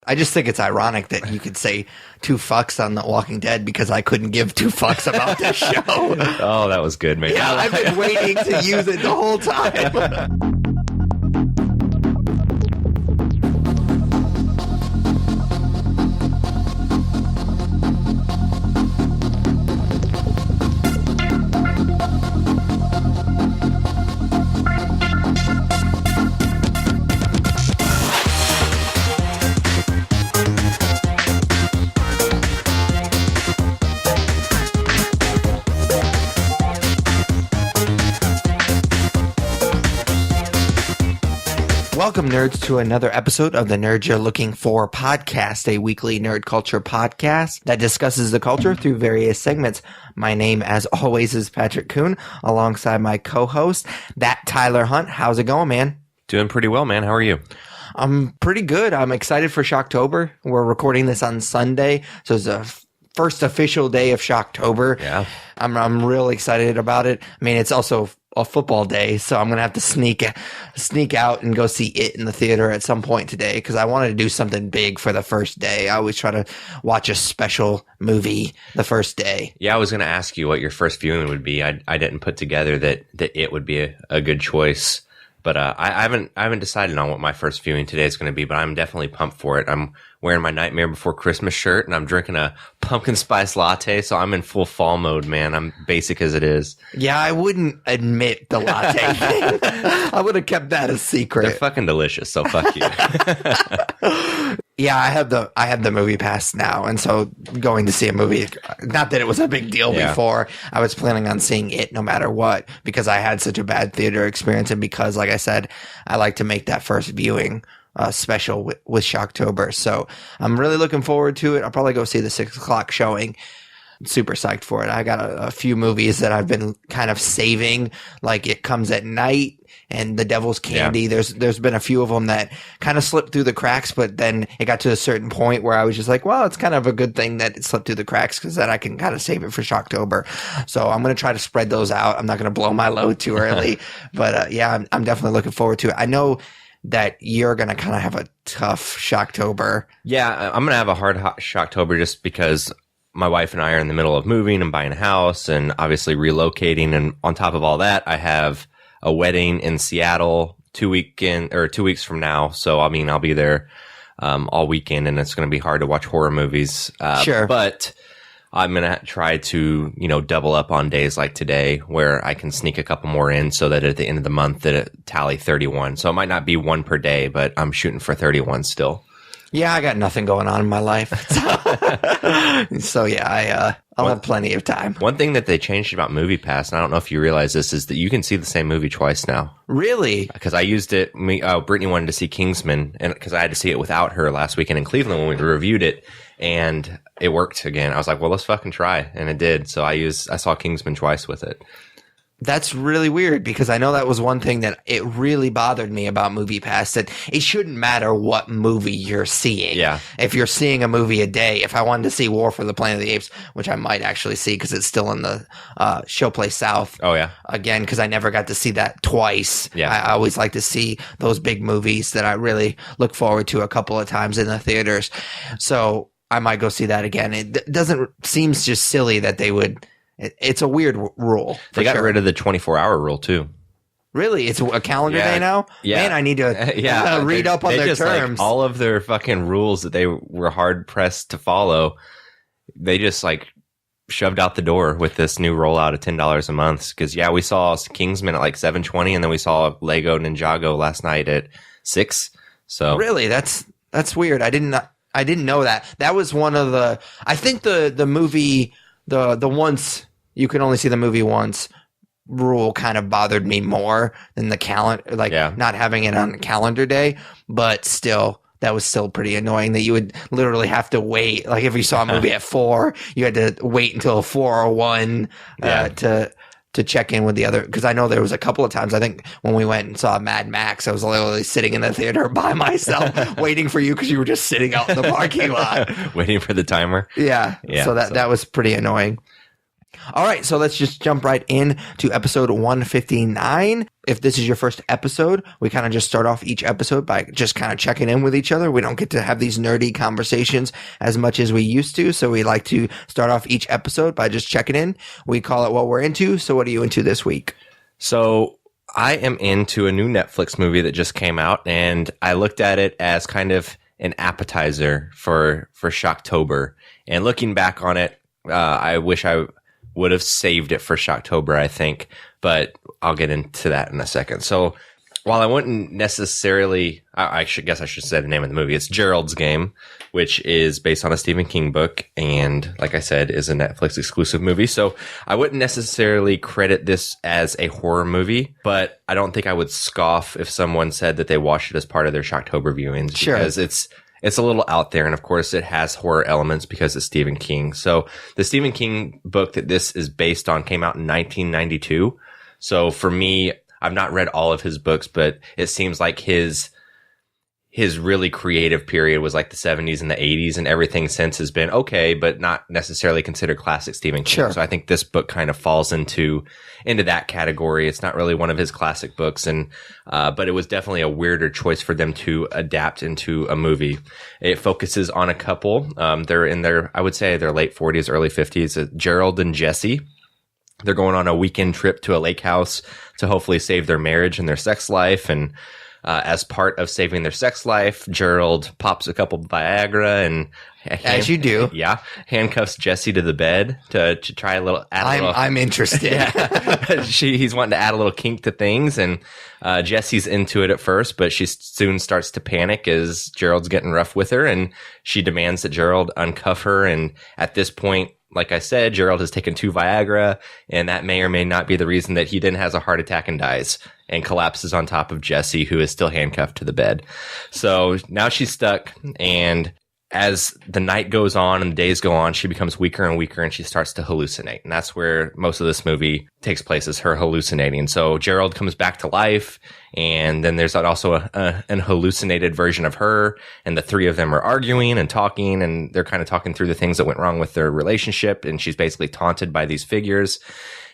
I just think it's ironic that you could say 2 fucks on The Walking Dead because I couldn't give 2 fucks about this show. Oh, that was good, man. Yeah, I've been waiting to use it the whole time. Welcome, nerds, to another episode of the Nerd You're Looking For podcast, a weekly nerd culture podcast that discusses the culture through various segments. My name, as always, is Patrick Kuhn, alongside my co-host, that Tyler Hunt. How's it going, man? Doing pretty well, man. How are you? I'm pretty good. I'm excited for Shocktober. We're recording this on Sunday, so it's the first official day of Shocktober. Yeah. I'm real excited about it. I mean, it's also a football day, so I'm gonna have to sneak out and go see it in the theater at some point today because I wanted to do something big for the first day. I always try to watch a special movie the first day. Yeah, I was going to ask you what your first viewing would be. I didn't put together that it would be a good choice, but I haven't decided on what my first viewing today is going to be. But I'm definitely pumped for it. I'm wearing my Nightmare Before Christmas shirt, and I'm drinking a pumpkin spice latte, so I'm in full fall mode, man. I'm basic as it is. Yeah, I wouldn't admit the latte thing. I would have kept that a secret. They're fucking delicious, so fuck you. Yeah, I have the movie pass now, and so going to see a movie, not that it was a big deal before. I was planning on seeing it no matter what because I had such a bad theater experience, and because, like I said, I like to make that first viewing special with Shocktober. So I'm really looking forward to it. I'll probably go see the 6 o'clock showing. I'm super psyched for it. I got a few movies that I've been kind of saving, like It Comes at Night and The Devil's Candy. Yeah. There's been a few of them that kind of slipped through the cracks, but then it got to a certain point where I was just like, well, it's kind of a good thing that it slipped through the cracks because then I can kind of save it for Shocktober. So I'm going to try to spread those out. I'm not going to blow my load too early, but yeah, I'm definitely looking forward to it. I know that you're going to kind of have a tough Shocktober. Yeah, I'm going to have a hard Shocktober just because my wife and I are in the middle of moving and buying a house and obviously relocating. And on top of all that, I have a wedding in Seattle 2 weeks from now. So, I mean, I'll be there all weekend, and it's going to be hard to watch horror movies. Sure. But I'm going to try to, double up on days like today where I can sneak a couple more in so that at the end of the month that it tally 31. So it might not be one per day, but I'm shooting for 31 still. Yeah, I got nothing going on in my life. So yeah, I'll have plenty of time. One thing that they changed about MoviePass, and I don't know if you realize this, is that you can see the same movie twice now. Really? Because I used it. Brittany wanted to see Kingsman, and because I had to see it without her last weekend in Cleveland when we reviewed it, and it worked again. I was like, well, let's fucking try, and it did. So I saw Kingsman twice with it. That's really weird because I know that was one thing that it really bothered me about MoviePass, that it shouldn't matter what movie you're seeing. Yeah. If you're seeing a movie a day, if I wanted to see War for the Planet of the Apes, which I might actually see because it's still in the Showplay South. Oh, yeah. Again, because I never got to see that twice. Yeah. I always like to see those big movies that I really look forward to a couple of times in the theaters. So I might go see that again. It seems just silly that they would. It's a weird rule. They got rid of the 24-hour rule, too. Really? It's a calendar day now? Yeah. Man, I need to read up on their terms. All of their fucking rules that they were hard-pressed to follow, they just, shoved out the door with this new rollout of $10 a month. Because, we saw Kingsman at, $7.20, and then we saw Lego Ninjago last night at $6. So really? That's weird. I didn't know that. That was one of the... I think the movie... The once you can only see the movie once rule kind of bothered me more than the calendar, not having it on a calendar day. But still, that was still pretty annoying that you would literally have to wait. Like if you saw a movie at 4, you had to wait until 4:01 to check in with the other. Because I know there was a couple of times, I think when we went and saw Mad Max, I was literally sitting in the theater by myself waiting for you because you were just sitting out in the parking lot. Waiting for the timer. Yeah. So that was pretty annoying. All right, so let's just jump right in to episode 159. If this is your first episode, we kind of just start off each episode by just kind of checking in with each other. We don't get to have these nerdy conversations as much as we used to, so we like to start off each episode by just checking in. We call it what we're into. So what are you into this week? So I am into a new Netflix movie that just came out, and I looked at it as kind of an appetizer for Shocktober. And looking back on it, I wish I would have saved it for Shocktober, I think, but I'll get into that in a second. So while I wouldn't necessarily, I guess I should say the name of the movie. It's Gerald's Game, which is based on a Stephen King book, and like I said, is a Netflix exclusive movie. So I wouldn't necessarily credit this as a horror movie, but I don't think I would scoff if someone said that they watched it as part of their Shocktober viewings. Sure. Because it's a little out there, and of course it has horror elements because it's Stephen King. So the Stephen King book that this is based on came out in 1992. So for me, I've not read all of his books, but it seems like his really creative period was like the 70s and the 80s, and everything since has been okay, but not necessarily considered classic Stephen King. Sure. So I think this book kind of falls into that category. It's not really one of his classic books, and but it was definitely a weirder choice for them to adapt into a movie. It focuses on a couple. They're in their, I would say, their late 40s, early 50s. Gerald and Jesse. They're going on a weekend trip to a lake house to hopefully save their marriage and their sex life. And as part of saving their sex life, Gerald pops a couple Viagra and as you do, handcuffs Jesse to the bed to try a little. I'm interested. Yeah. He's wanting to add a little kink to things, and Jesse's into it at first, but she soon starts to panic as Gerald's getting rough with her, and she demands that Gerald uncuff her. And at this point, like I said, Gerald has taken 2 Viagra, and that may or may not be the reason that he then has a heart attack and dies and collapses on top of Jesse, who is still handcuffed to the bed. So now she's stuck, and as the night goes on and the days go on, she becomes weaker and weaker, and she starts to hallucinate. And that's where most of this movie takes place, is her hallucinating. So Gerald comes back to life, and then there's also an hallucinated version of her, and the three of them are arguing and talking, and they're kind of talking through the things that went wrong with their relationship, and she's basically taunted by these figures.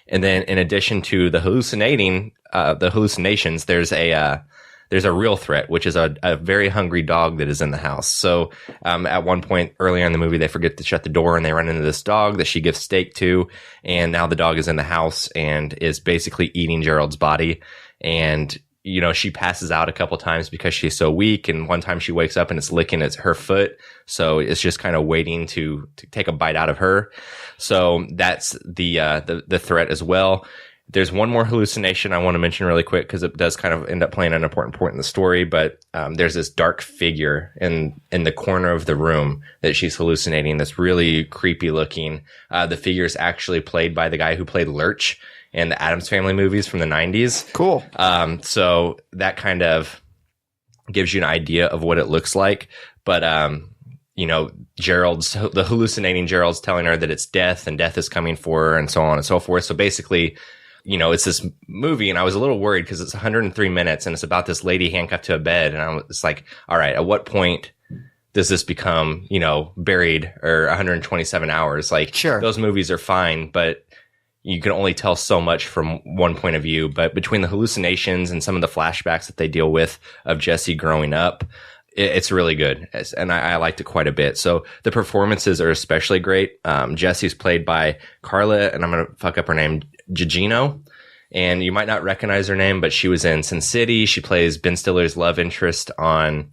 And then in addition to the hallucinations, there's a real threat, which is a very hungry dog that is in the house. So at one point earlier in the movie, they forget to shut the door, and they run into this dog that she gives steak to. And now the dog is in the house and is basically eating Gerald's body. And, you know, she passes out a couple times because she's so weak. And one time she wakes up and it's licking at her foot. So it's just kind of waiting to take a bite out of her. So that's the threat as well. There's one more hallucination I want to mention really quick because it does kind of end up playing an important part in the story. But there's this dark figure in the corner of the room that she's hallucinating that's really creepy looking. The figure is actually played by the guy who played Lurch in the Addams Family movies from the 90s. Cool. So that kind of gives you an idea of what it looks like. But you know, the hallucinating Gerald's telling her that it's death and death is coming for her and so on and so forth. So basically, you know, it's this movie, and I was a little worried because it's 103 minutes and it's about this lady handcuffed to a bed. And I was like, all right, at what point does this become, you know, buried, or 127 hours? Like, sure, those movies are fine, but you can only tell so much from one point of view. But between the hallucinations and some of the flashbacks that they deal with of Jesse growing up, it's really good, and I liked it quite a bit. So the performances are especially great. Jesse's played by Carla, and I'm going to fuck up her name, Gugino. And you might not recognize her name, but she was in Sin City. She plays Ben Stiller's love interest on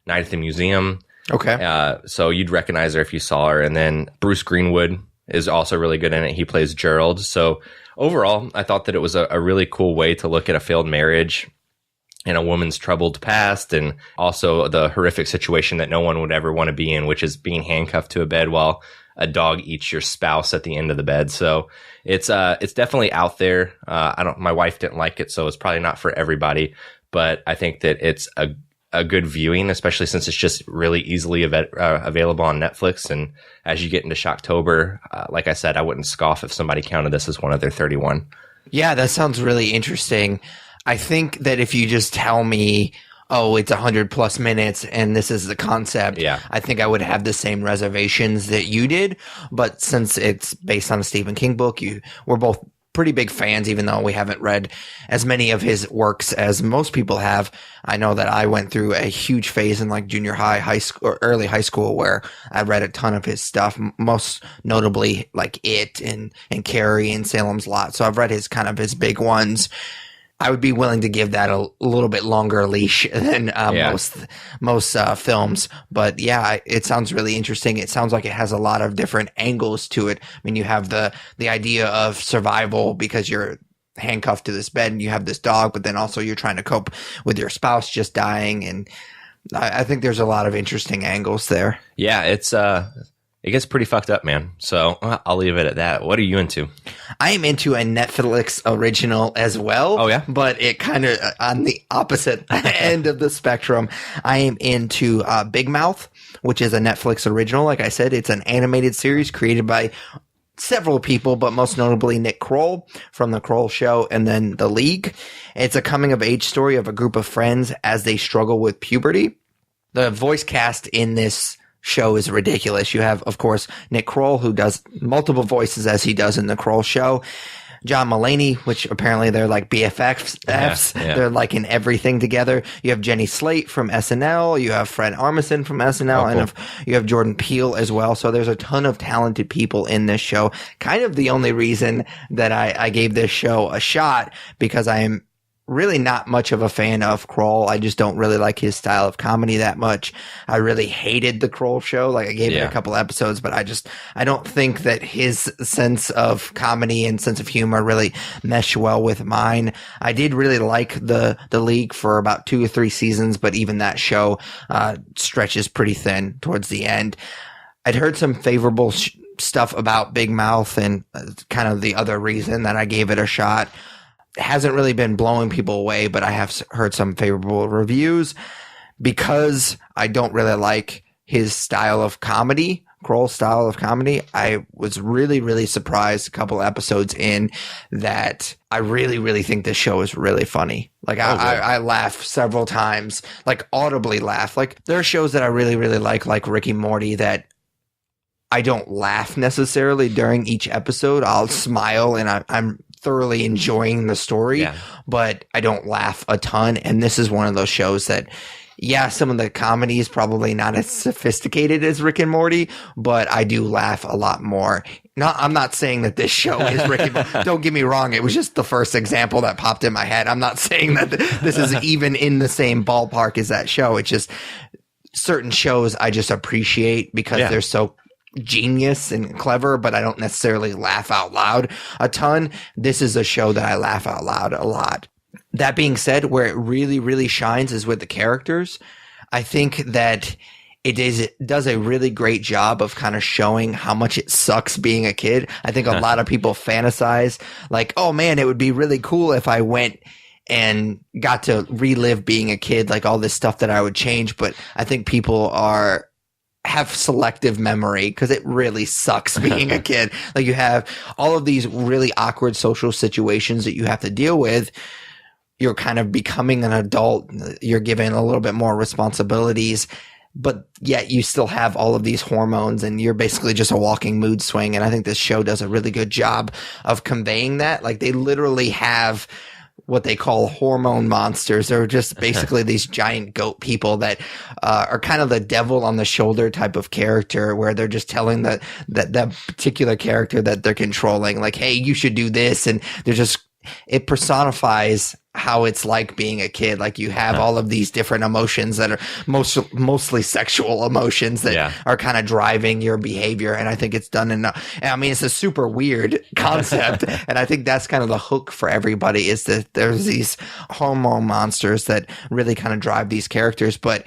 Night at the Museum. Okay. So you'd recognize her if you saw her. And then Bruce Greenwood is also really good in it. He plays Gerald. So overall, I thought that it was a really cool way to look at a failed marriage and a woman's troubled past, and also the horrific situation that no one would ever want to be in, which is being handcuffed to a bed while a dog eats your spouse at the end of the bed. So it's definitely out there. My wife didn't like it, so it's probably not for everybody, but I think that it's a good viewing, especially since it's just really easily available on Netflix. And as you get into Shocktober, like I said, I wouldn't scoff if somebody counted this as one of their 31. Yeah, that sounds really interesting. I think that if you just tell me oh, it's 100+ minutes and this is the concept, I think I would have the same reservations that you did. But since it's based on a Stephen King book, we're both pretty big fans, even though we haven't read as many of his works as most people have. I know that I went through a huge phase in like junior high school, or early high school, where I read a ton of his stuff, most notably like It and Carrie and Salem's Lot. So I've read his big ones. I would be willing to give that a little bit longer leash than most films. But yeah, it sounds really interesting. It sounds like it has a lot of different angles to it. I mean, you have the idea of survival because you're handcuffed to this bed and you have this dog, but then also you're trying to cope with your spouse just dying. And I think there's a lot of interesting angles there. Yeah, it gets pretty fucked up, man. So I'll leave it at that. What are you into? I am into a Netflix original as well. Oh, yeah? But it kind of on the opposite end of the spectrum. I am into Big Mouth, which is a Netflix original. Like I said, it's an animated series created by several people, but most notably Nick Kroll from The Kroll Show and then The League. It's a coming-of-age story of a group of friends as they struggle with puberty. The voice cast in this show is ridiculous. You have, of course, Nick Kroll, who does multiple voices as he does in The Kroll Show. John Mulaney, which apparently they're like BFFs. Yeah. They're like in everything together. You have Jenny Slate from SNL. You have Fred Armisen from SNL. Cool. And you have Jordan Peele as well. So there's a ton of talented people in this show. Kind of the only reason that I gave this show a shot, because I am really not much of a fan of Kroll. I just don't really like his style of comedy that much. I really hated The Kroll Show. Like, I gave it a couple episodes, but I don't think that his sense of comedy and sense of humor really mesh well with mine. I did really like the League for about 2 or 3 seasons, but even that show stretches pretty thin towards the end. I'd heard some favorable stuff about Big Mouth, and kind of the other reason that I gave it a shot. Hasn't really been blowing people away, but I have heard some favorable reviews because I don't really like his style of comedy, Kroll's style of comedy. I was really, really surprised a couple episodes in that I really, really think this show is really funny. Like, I laugh several times, like audibly laugh. Like, there are shows that I really, really like Rick and Morty, that I don't laugh necessarily during each episode. I'll smile and I'm thoroughly enjoying the story, but I don't laugh a ton. And this is one of those shows that, some of the comedy is probably not as sophisticated as Rick and Morty, but I do laugh a lot more. I'm not saying that this show is Rick and Morty. Don't get me wrong. It was just the first example that popped in my head. I'm not saying that this is even in the same ballpark as that show. It's just certain shows I just appreciate because they're so genius and clever, but I don't necessarily laugh out loud a ton. This is a show that I laugh out loud a lot. That being said, where it really, really shines is with the characters. I think that it does a really great job of kind of showing how much it sucks being a kid. I think a lot of people fantasize like, oh man, it would be really cool if I went and got to relive being a kid, like all this stuff that I would change. But I think people have selective memory because it really sucks being a kid. Like, you have all of these really awkward social situations that you have to deal with. You're kind of becoming an adult. You're given a little bit more responsibilities, but yet you still have all of these hormones and you're basically just a walking mood swing. And I think this show does a really good job of conveying that. Like, they literally have what they call hormone monsters. They're just basically these giant goat people that are kind of the devil on the shoulder type of character, where they're just telling that particular character that they're controlling, like, hey, you should do this. And it personifies how it's like being a kid. Like, you have all of these different emotions that are mostly sexual emotions that are kind of driving your behavior. And I think it's done enough. I mean, it's a super weird concept. And I think that's kind of the hook for everybody, is that there's these hormone monsters that really kind of drive these characters. But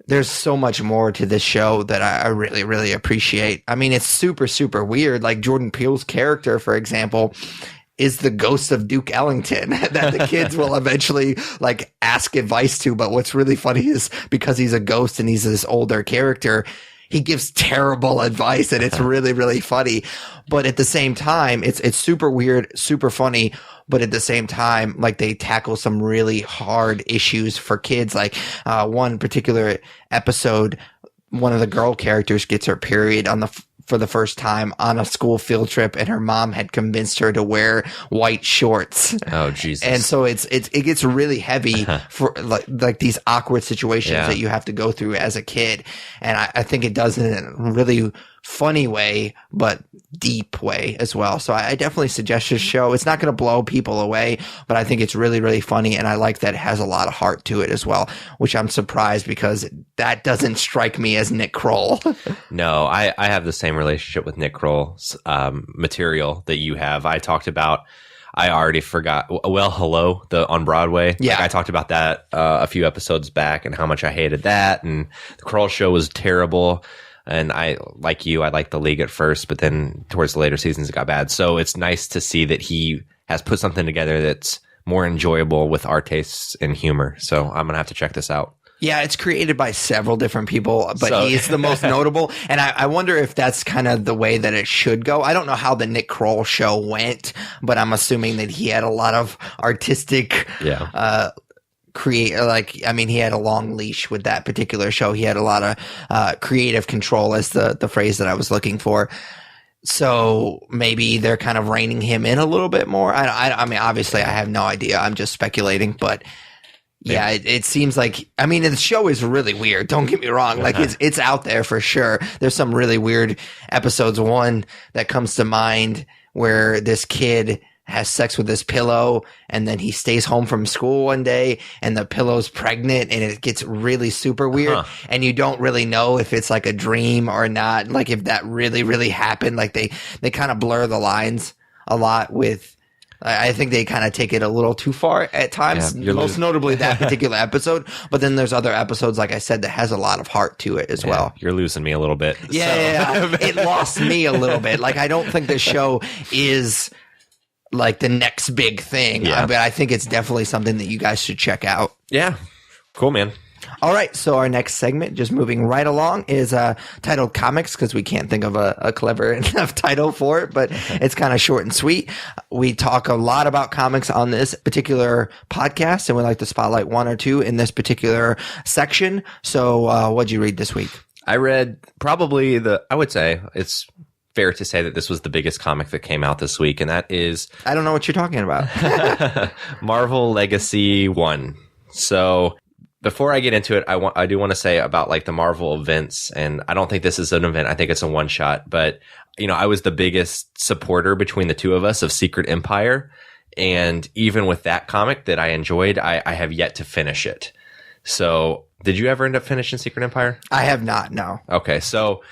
there's so much more to this show that I really, really appreciate. I mean, it's super, super weird. Like, Jordan Peele's character, for example, is the ghost of Duke Ellington that the kids will eventually like ask advice to. But what's really funny is, because he's a ghost and he's this older character, he gives terrible advice, and it's really, really funny. But at the same time, it's super weird, super funny. But at the same time, like, they tackle some really hard issues for kids. Like, one particular episode, one of the girl characters gets her period for the first time on a school field trip, and her mom had convinced her to wear white shorts. Oh, Jesus. And so it gets really heavy for like these awkward situations that you have to go through as a kid. And I think it does it in a really funny way, but deep way as well. So I definitely suggest this show. It's not going to blow people away, but I think it's really, really funny. And I like that it has a lot of heart to it as well, which I'm surprised because that doesn't strike me as Nick Kroll. No, I have the same relationship with Nick Kroll's material that you have. I talked about, I already forgot, Well, Hello, on Broadway. Yeah. Like, I talked about that a few episodes back and how much I hated that. And the Kroll show was terrible. And I liked The League at first, but then towards the later seasons, it got bad. So it's nice to see that he has put something together that's more enjoyable with our tastes and humor. So I'm going to have to check this out. Yeah, it's created by several different people, but he's the most notable. And I wonder if that's kind of the way that it should go. I don't know how the Nick Kroll show went, but I'm assuming that he had a lot of artistic he had a long leash with that particular show. He had a lot of creative control, as the phrase that I was looking for. So maybe they're kind of reining him in a little bit more. I mean, obviously, I have no idea. I'm just speculating, but yeah, it seems like, I mean, the show is really weird. Don't get me wrong. Like, it's out there for sure. There's some really weird episodes. One that comes to mind where this kid has sex with his pillow, and then he stays home from school one day, and the pillow's pregnant, and it gets really super weird. And you don't really know if it's like a dream or not. Like, if that really, really happened. Like, they kind of blur the lines a lot with, I think they kind of take it a little too far at times, most notably that particular episode. But then there's other episodes, like I said, that has a lot of heart to it as well. You're losing me a little bit. Yeah. It lost me a little bit. Like, I don't think this show is like the next big thing, but I think it's definitely something that you guys should check out. Yeah. Cool, man. All right, so our next segment, just moving right along, is titled Comics, because we can't think of a clever enough title for it, but it's kind of short and sweet. We talk a lot about comics on this particular podcast, and we like to spotlight one or two in this particular section. So what'd you read this week? I read probably I would say it's fair to say that this was the biggest comic that came out this week, and that is... I don't know what you're talking about. Marvel Legacy 1. So before I get into it, I do want to say about like the Marvel events, and I don't think this is an event. I think it's a one shot, but I was the biggest supporter between the two of us of Secret Empire. And even with that comic that I enjoyed, I have yet to finish it. So did you ever end up finishing Secret Empire? I have not, no. Okay. So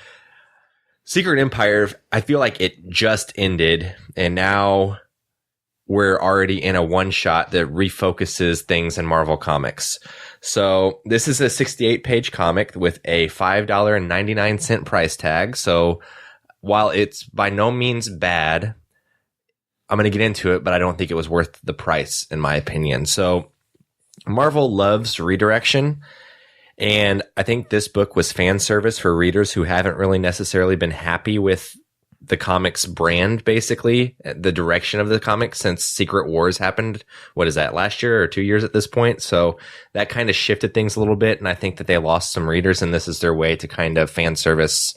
Secret Empire, I feel like it just ended, and now we're already in a one-shot that refocuses things in Marvel Comics. So this is a 68-page comic with a $5.99 price tag. So while it's by no means bad, I'm going to get into it, but I don't think it was worth the price, in my opinion. So Marvel loves redirection. And I think this book was fan service for readers who haven't really necessarily been happy with the comics brand, basically, the direction of the comics since Secret Wars happened. What is that, last year or 2 years at this point? So that kind of shifted things a little bit. And I think that they lost some readers, and this is their way to kind of fan service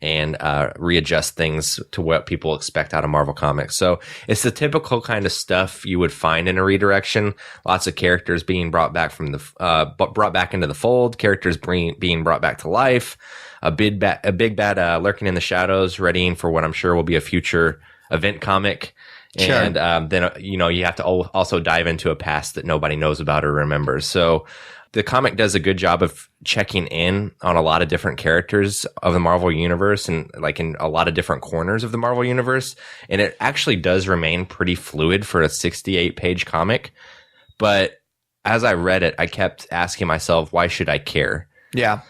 and readjust things to what people expect out of Marvel Comics. So it's the typical kind of stuff you would find in a redirection. Lots of characters being brought back from brought back into the fold. Characters being brought back to life. A big bad lurking in the shadows, readying for what I'm sure will be a future event comic. Sure. And then you have to also dive into a past that nobody knows about or remembers. So the comic does a good job of checking in on a lot of different characters of the Marvel Universe, and like in a lot of different corners of the Marvel Universe. And it actually does remain pretty fluid for a 68-page comic. But as I read it, I kept asking myself, why should I care? Yeah.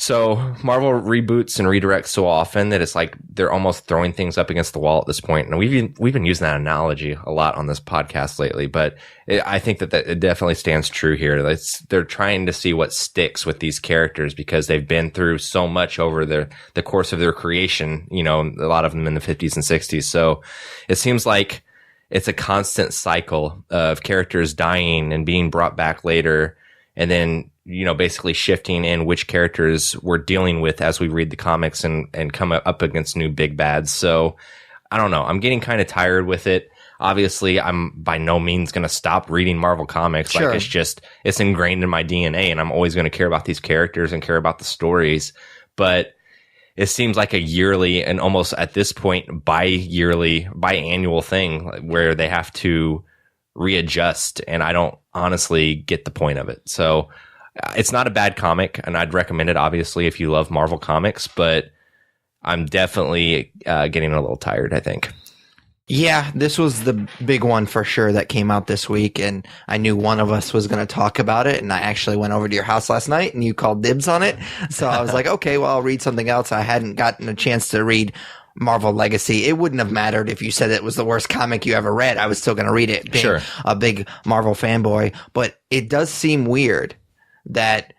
So Marvel reboots and redirects so often that it's like they're almost throwing things up against the wall at this point. And we've been using that analogy a lot on this podcast lately, but I think that it definitely stands true here. They're trying to see what sticks with these characters because they've been through so much over the course of their creation, you know, a lot of them in the 50s and 60s. So it seems like it's a constant cycle of characters dying and being brought back later, and then, you know, basically shifting in which characters we're dealing with as we read the comics and come up against new big bads. So I don't know. I'm getting kind of tired with it. Obviously, I'm by no means going to stop reading Marvel comics. Sure. Like it's ingrained in my DNA, and I'm always going to care about these characters and care about the stories. But it seems like a yearly and almost at this point biannual thing where they have to readjust, and I don't honestly get the point of it. So it's not a bad comic, and I'd recommend it, obviously, if you love Marvel comics, but I'm definitely getting a little tired, I think. Yeah, this was the big one for sure that came out this week, and I knew one of us was going to talk about it, and I actually went over to your house last night, and you called dibs on it. So I was like, okay, well, I'll read something else. I hadn't gotten a chance to read Marvel Legacy. It wouldn't have mattered if you said it was the worst comic you ever read. I was still going to read it, being a big Marvel fanboy. But it does seem weird that,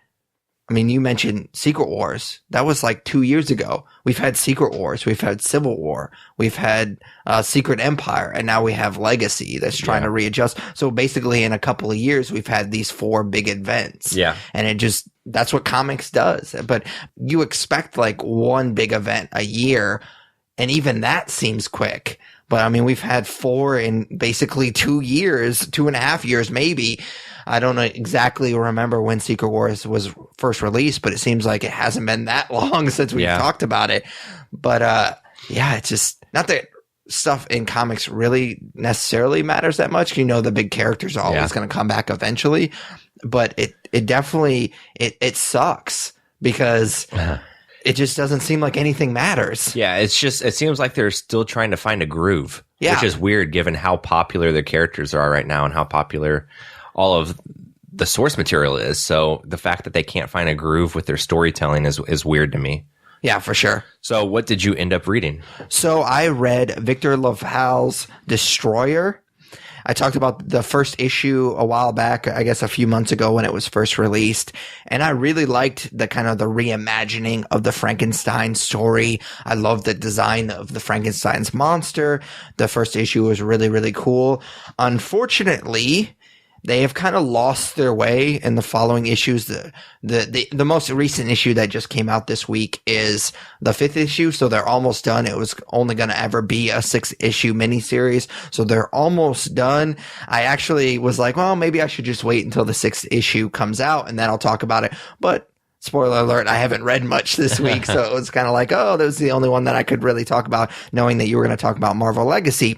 I mean, you mentioned Secret Wars. That was like 2 years ago. We've had Secret Wars. We've had Civil War. We've had Secret Empire. And now we have Legacy that's trying to readjust. So basically in a couple of years, we've had these 4 big events. Yeah. And that's what comics does. But you expect like one big event a year. And even that seems quick. But I mean, we've had 4 in basically 2 years, 2.5 years, maybe. I don't exactly remember when Secret Wars was first released, but it seems like it hasn't been that long since we've talked about it. But it's just not that stuff in comics really necessarily matters that much. You know, the big characters are always going to come back eventually, but it definitely it sucks because it just doesn't seem like anything matters. Yeah, it seems like they're still trying to find a groove, which is weird given how popular their characters are right now and how popular all of the source material is. So the fact that they can't find a groove with their storytelling is weird to me. Yeah, for sure. So what did you end up reading? So I read Victor LaValle's Destroyer. I talked about the first issue a while back, I guess a few months ago when it was first released. And I really liked the kind of the reimagining of the Frankenstein story. I love the design of the Frankenstein's monster. The first issue was really, really cool. Unfortunately, they have kind of lost their way in the following issues. The most recent issue that just came out this week is the 5th issue. So they're almost done. It was only going to ever be a 6-issue miniseries. So they're almost done. I actually was like, well, maybe I should just wait until the 6th issue comes out and then I'll talk about it. But spoiler alert, I haven't read much this week. So it was kind of like, oh, that was the only one that I could really talk about, knowing that you were going to talk about Marvel Legacy.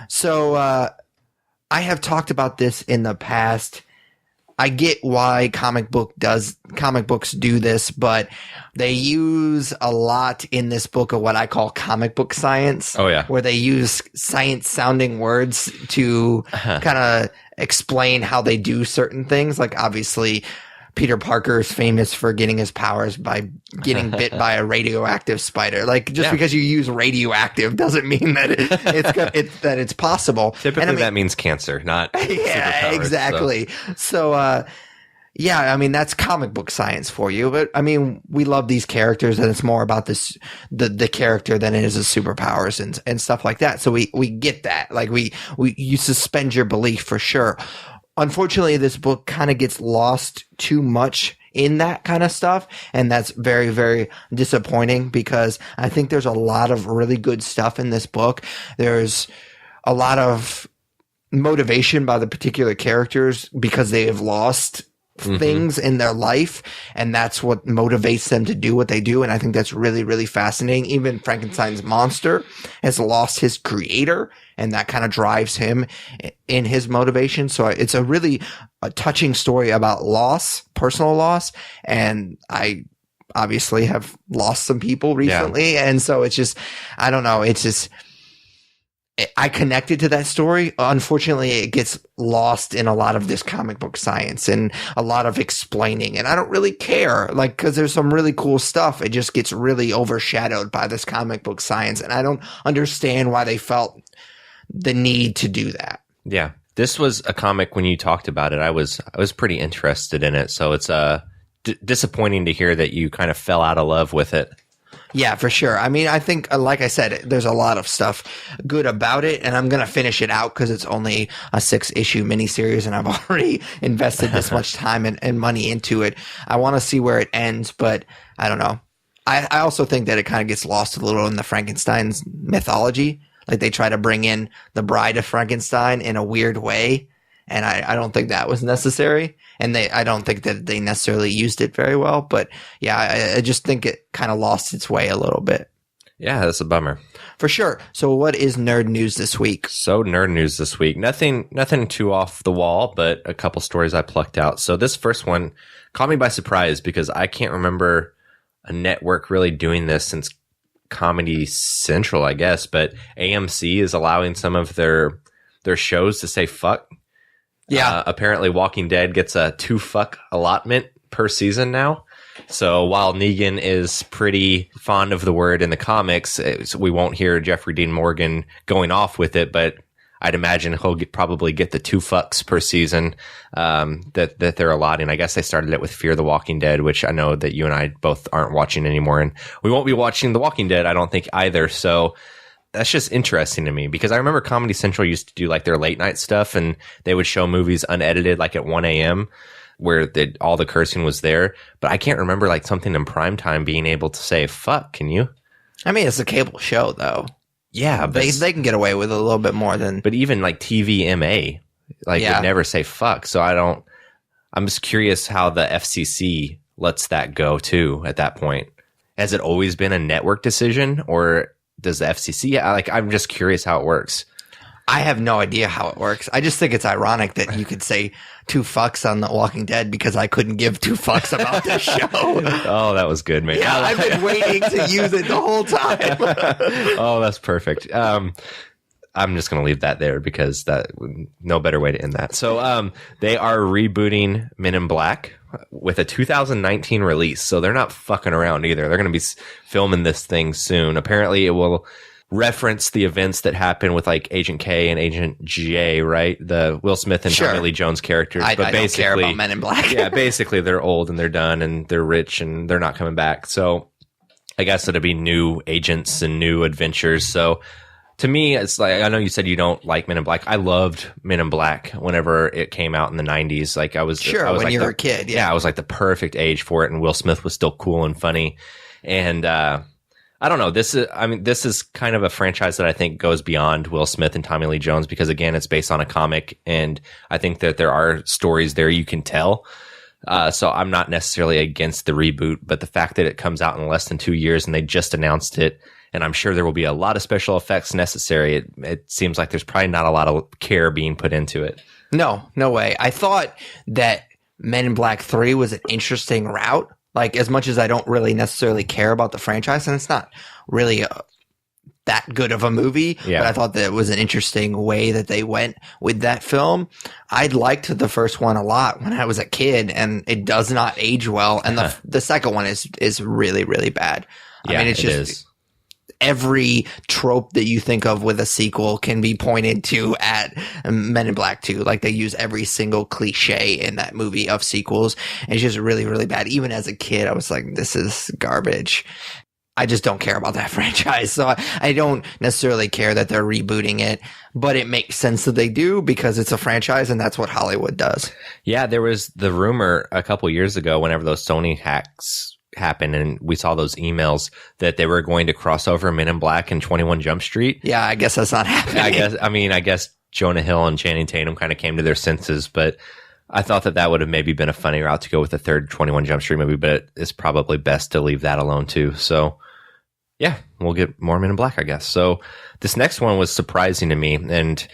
So, I have talked about this in the past. I get why comic books do this, but they use a lot in this book of what I call comic book science. Oh yeah. Where they use science sounding words to kind of explain how they do certain things. Like obviously Peter Parker is famous for getting his powers by getting bit by a radioactive spider. Like just because you use radioactive doesn't mean that it's possible. Typically, that means cancer, not superpowers. Exactly. So, I mean that's comic book science for you. But I mean, we love these characters, and it's more about the character than it is the superpowers and stuff like that. So we get that. Like you suspend your belief for sure. Unfortunately, this book kind of gets lost too much in that kind of stuff. And that's very, very disappointing because I think there's a lot of really good stuff in this book. There's a lot of motivation by the particular characters because they have lost things in their life, and that's what motivates them to do what they do. And I think that's really, really fascinating. Even Frankenstein's monster has lost his creator, and that kind of drives him in his motivation. So it's a touching story about loss, personal loss. And I obviously have lost some people recently. And so it's just, I don't know. It's just, I connected to that story. Unfortunately, it gets lost in a lot of this comic book science and a lot of explaining. And I don't really care, like, because there's some really cool stuff. It just gets really overshadowed by this comic book science. And I don't understand why they felt the need to do that. Yeah. This was a comic when you talked about it. I was pretty interested in it. So it's disappointing to hear that you kind of fell out of love with it. Yeah, for sure. I mean, I think, like I said, there's a lot of stuff good about it, and I'm going to finish it out because it's only a 6-issue miniseries, and I've already invested this much time and money into it. I want to see where it ends, but I don't know. I also think that it kind of gets lost a little in the Frankenstein's mythology. Like, they try to bring in the bride of Frankenstein in a weird way, and I don't think that was necessary. And I don't think that they necessarily used it very well. But yeah, I just think it kind of lost its way a little bit. Yeah, that's a bummer. For sure. So what is nerd news this week? So nerd news this week. Nothing too off the wall, but a couple stories I plucked out. So this first one caught me by surprise because I can't remember a network really doing this since Comedy Central, I guess. But AMC is allowing some of their shows to say fuck. Yeah. Apparently Walking Dead gets a 2 fuck allotment per season now. So while Negan is pretty fond of the word in the comics, we won't hear Jeffrey Dean Morgan going off with it, but I'd imagine he'll probably get the 2 fucks per season that they're allotting. I guess they started it with Fear the Walking Dead, which I know that you and I both aren't watching anymore, and we won't be watching The Walking Dead, I don't think, either. So that's just interesting to me because I remember Comedy Central used to do like their late night stuff and they would show movies unedited like at 1 a.m. where all the cursing was there. But I can't remember like something in prime time being able to say fuck. Can you? I mean, it's a cable show though. Yeah. They can get away with a little bit more than. But even like TVMA, like would never say fuck. So I'm just curious how the FCC lets that go too at that point. Has it always been a network decision or does the FCC? I'm just curious how it works. I have no idea how it works. I just think it's ironic that you could say 2 fucks on The Walking Dead because I couldn't give 2 fucks about this show. Oh, that was good, man. Yeah, I've been waiting to use it the whole time. Oh, that's perfect. I'm just going to leave that there because no better way to end that. So they are rebooting Men in Black with a 2019 release. So they're not fucking around either. They're going to be filming this thing soon. Apparently it will reference the events that happened with like Agent K and Agent J, right? The Will Smith and Tommy Lee Jones characters. I don't care about Men in Black. Yeah, basically they're old and they're done and they're rich and they're not coming back. So I guess it'll be new agents and new adventures. So to me, it's like, I know you said you don't like Men in Black. I loved Men in Black whenever it came out in the 90s. Like I was when like you were a kid. Yeah, I was like the perfect age for it. And Will Smith was still cool and funny. And I don't know. This is kind of a franchise that I think goes beyond Will Smith and Tommy Lee Jones because again, it's based on a comic. And I think that there are stories there you can tell. So I'm not necessarily against the reboot, but the fact that it comes out in less than 2 years and they just announced it, and I'm sure there will be a lot of special effects necessary. It seems like there's probably not a lot of care being put into it. No way. I thought that Men in Black 3 was an interesting route. Like, as much as I don't really necessarily care about the franchise, and it's not really that good of a movie, but I thought that it was an interesting way that they went with that film. I liked the first one a lot when I was a kid, and it does not age well. And the second one is really, really bad. I mean, it's just every trope that you think of with a sequel can be pointed to at Men in Black 2. Like, they use every single cliche in that movie of sequels. And it's just really, really bad. Even as a kid, I was like, this is garbage. I just don't care about that franchise. So I don't necessarily care that they're rebooting it, but it makes sense that they do because it's a franchise and that's what Hollywood does. Yeah, there was the rumor a couple years ago whenever those Sony hacks happened and we saw those emails that they were going to cross over Men in Black and 21 Jump Street. Yeah, I guess that's not happening. I guess Jonah Hill and Channing Tatum kind of came to their senses, but I thought that would have maybe been a funny route to go with the third 21 Jump Street movie, but it's probably best to leave that alone too. So yeah, we'll get more Men in Black, I guess. So this next one was surprising to me, and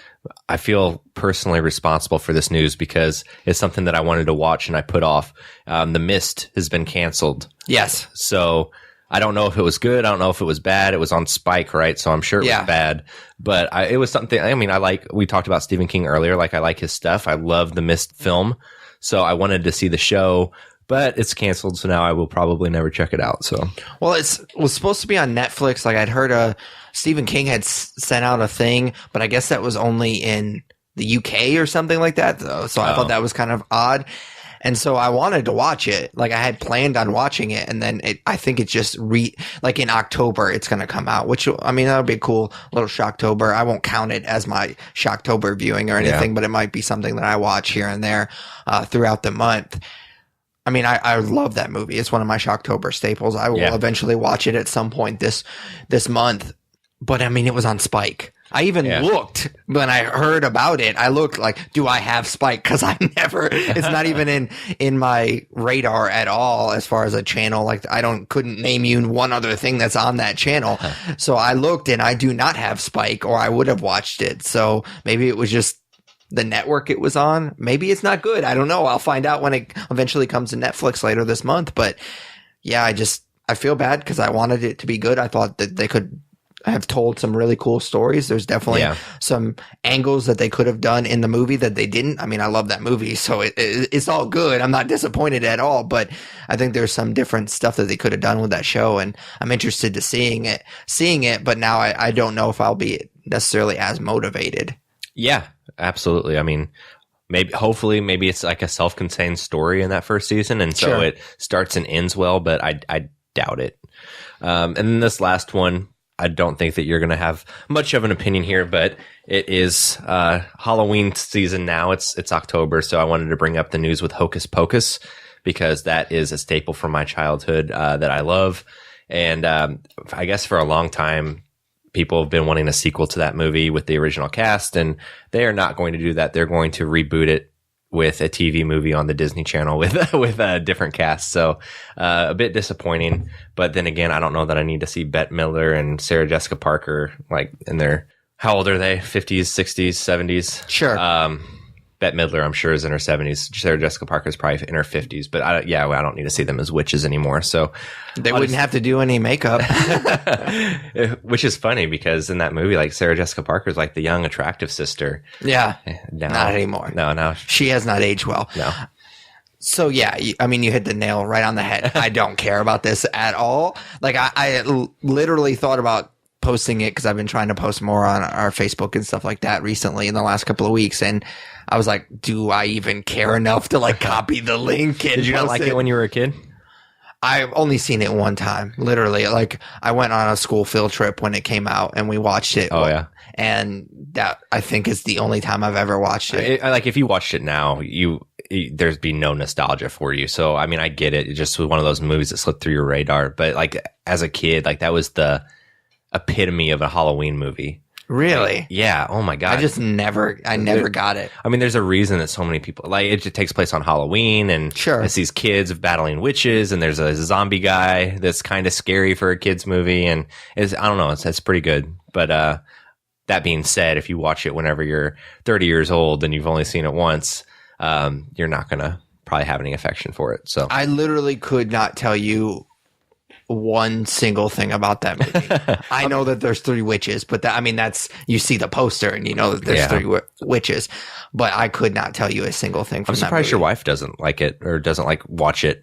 I feel personally responsible for this news because it's something that I wanted to watch and I put off. The Mist has been canceled. Yes. So I don't know if it was good. I don't know if it was bad. It was on Spike, right? So I'm sure it was bad. But it was something. I mean, we talked about Stephen King earlier. Like, I like his stuff. I love the Mist film. So I wanted to see the show, but it's canceled. So now I will probably never check it out. So, well, it was supposed to be on Netflix. Like, I'd heard Stephen King had sent out a thing, but I guess that was only in the UK or something like that. So I thought that was kind of odd. And so I wanted to watch it. Like, I had planned on watching it, and then I think it just like in October it's going to come out, which, I mean, that'll be a cool little Shocktober. I won't count it as my Shocktober viewing or anything, but it might be something that I watch here and there throughout the month. I mean, I love that movie. It's one of my Shocktober staples. I will eventually watch it at some point this month. But I mean, it was on Spike. I even looked when I heard about it. I looked like, do I have Spike? Because it's not even in my radar at all as far as a channel. Like, couldn't name you one other thing that's on that channel. So I looked, and I do not have Spike, or I would have watched it. So maybe it was just the network it was on. Maybe it's not good. I don't know. I'll find out when it eventually comes to Netflix later this month. But yeah, I feel bad because I wanted it to be good. I thought that they could have told some really cool stories. There's definitely some angles that they could have done in the movie that they didn't. I mean, I love that movie, so it's all good. I'm not disappointed at all, but I think there's some different stuff that they could have done with that show, and I'm interested to seeing it, but now I don't know if I'll be necessarily as motivated. Yeah, absolutely. I mean, hopefully it's like a self-contained story in that first season, and so it starts and ends well, but I doubt it. And then this last one, I don't think that you're going to have much of an opinion here, but it is Halloween season now. It's October, so I wanted to bring up the news with Hocus Pocus because that is a staple from my childhood that I love. And I guess for a long time, people have been wanting a sequel to that movie with the original cast, and they are not going to do that. They're going to reboot it with a TV movie on the Disney Channel with a different cast. So a bit disappointing. But then again, I don't know that I need to see Bette Midler and Sarah Jessica Parker like in their, how old are they? 50s, 60s, 70s? Sure. Bette Midler, I'm sure, is in her 70s. Sarah Jessica Parker is probably in her 50s. But I don't need to see them as witches anymore. So they wouldn't have to do any makeup. Which is funny because in that movie, like, Sarah Jessica Parker is like the young, attractive sister. Yeah. Not anymore. No. She has not aged well. No. So yeah, you hit the nail right on the head. I don't care about this at all. Like, I literally thought about posting it because I've been trying to post more on our Facebook and stuff like that recently in the last couple of weeks, and I was like, do I even care enough to like copy the link? And did you not like it when you were a kid? I've only seen it one time, literally. Like, I went on a school field trip when it came out, and we watched it. Oh yeah, and that, I think, is the only time I've ever watched it. Like, if you watched it now, there'd be no nostalgia for you. So I mean, I get it. It just was one of those movies that slipped through your radar. But like, as a kid, like, that was the epitome of a Halloween movie. Really? Yeah. Oh my God. I never got it. I mean, there's a reason that so many people, like, it just takes place on Halloween, and it's these kids battling witches, and there's a zombie guy that's kind of scary for a kid's movie, and I don't know, it's pretty good. But that being said, if you watch it whenever you're 30 years old and you've only seen it once, you're not going to probably have any affection for it. So I literally could not tell you one single thing about that movie. I know that there's 3 witches, but that's, you see the poster and you know that there's 3 witches, but I could not tell you a single thing from that movie. I'm surprised your wife doesn't like it or doesn't like watch it.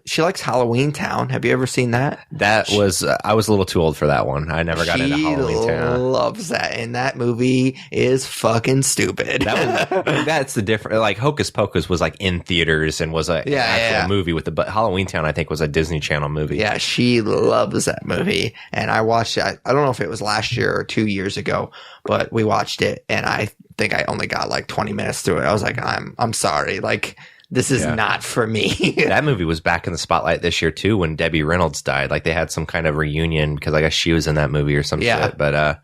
She likes Halloween Town. Have you ever seen that? I was a little too old for that one. I never got into Halloween Town. She loves that, and that movie is fucking stupid. That's the difference. Like, Hocus Pocus was like in theaters and was an actual movie but Halloween Town, I think, was a Disney Channel movie. Yeah, she loves that movie, and I watched it. I don't know if it was last year or 2 years ago, but we watched it, and I think I only got like 20 minutes through it. I was like, I'm sorry, like, this is not for me. That movie was back in the spotlight this year too when Debbie Reynolds died. Like, they had some kind of reunion because I guess she was in that movie or some shit. But I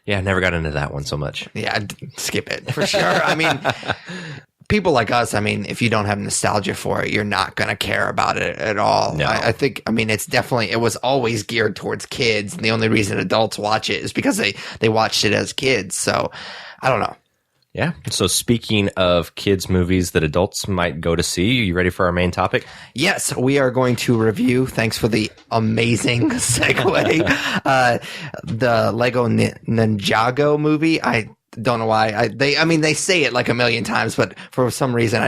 never got into that one so much. Yeah, skip it for sure. I mean, people like us, I mean, if you don't have nostalgia for it, you're not going to care about it at all. No. I think, I mean, it was always geared towards kids. And the only reason adults watch it is because they watched it as kids. So I don't know. Yeah. So speaking of kids' movies that adults might go to see, you ready for our main topic? Yes, we are going to review, thanks for the amazing segue, the Lego Ninjago movie. I don't know why. They say it like a million times, but for some reason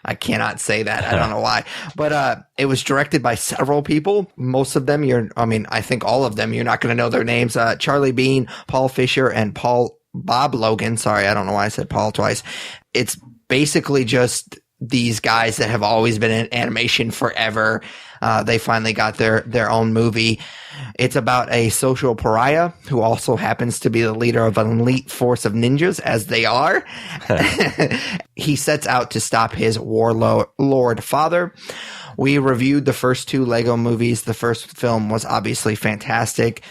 I cannot say that. I don't know why. But it was directed by several people. Most of them, I think all of them, you're not going to know their names. Charlie Bean, Paul Fisher, and Bob Logan. Sorry, I don't know why I said Paul twice. It's basically just these guys that have always been in animation forever. They finally got their own movie. It's about a social pariah who also happens to be the leader of an elite force of ninjas, as they are. He sets out to stop his warlord father. We reviewed the first 2 Lego movies. The first film was obviously fantastic.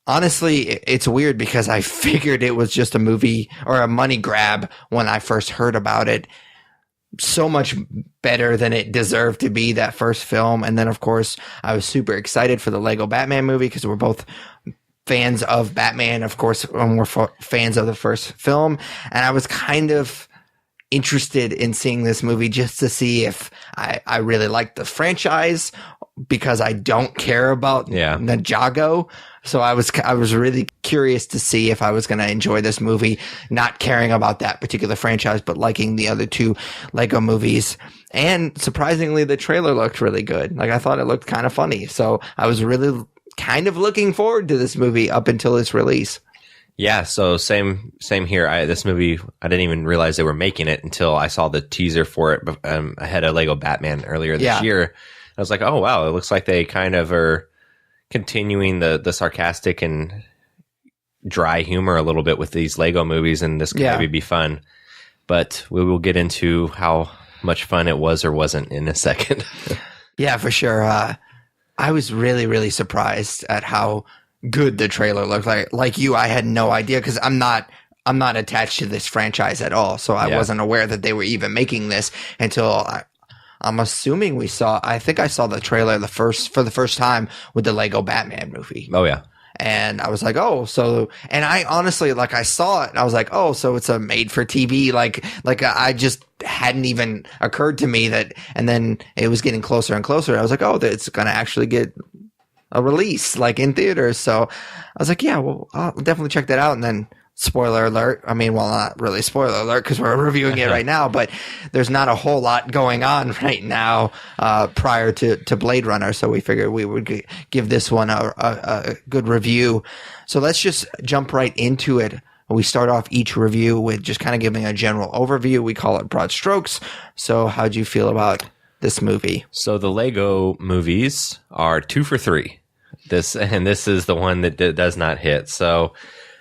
Honestly, it's weird because I figured it was just a movie or a money grab when I first heard about it. So much better than it deserved to be, that first film. And then, of course, I was super excited for the Lego Batman movie because we're both fans of Batman, of course, and we're fans of the first film. And I was kind of interested in seeing this movie just to see if I really liked the franchise, because I don't care about Ninjago. So I was really curious to see if I was going to enjoy this movie, not caring about that particular franchise, but liking the other 2 Lego movies. And surprisingly, the trailer looked really good. Like, I thought it looked kind of funny. So I was really kind of looking forward to this movie up until its release. Yeah, so same here. This movie, I didn't even realize they were making it until I saw the teaser for it ahead of Lego Batman earlier this year. I was like, oh, wow, it looks like they kind of are continuing the sarcastic and dry humor a little bit with these Lego movies, and this could maybe be fun. But we will get into how much fun it was or wasn't in a second. Yeah, for sure. I was really, really surprised at how good the trailer looked. Like you, I had no idea, because I'm not attached to this franchise at all, so I wasn't aware that they were even making this until I'm assuming I think I saw the trailer for the first time with the Lego Batman movie. Oh, yeah. And I was like, and I honestly, like, I saw it and I was like, oh, so it's a made for TV. Like I just hadn't even occurred to me that, and then it was getting closer and closer. I was like, oh, it's going to actually get a release, like, in theaters. So I was like, yeah, well, I'll definitely check that out. And then, spoiler alert. I mean, well, not really spoiler alert because we're reviewing it right now, but there's not a whole lot going on right now prior to Blade Runner. So we figured we would give this one a good review. So let's just jump right into it. We start off each review with just kind of giving a general overview. We call it broad strokes. So how'd you feel about this movie? So the Lego movies are 2 for 3. This is the one that does not hit. So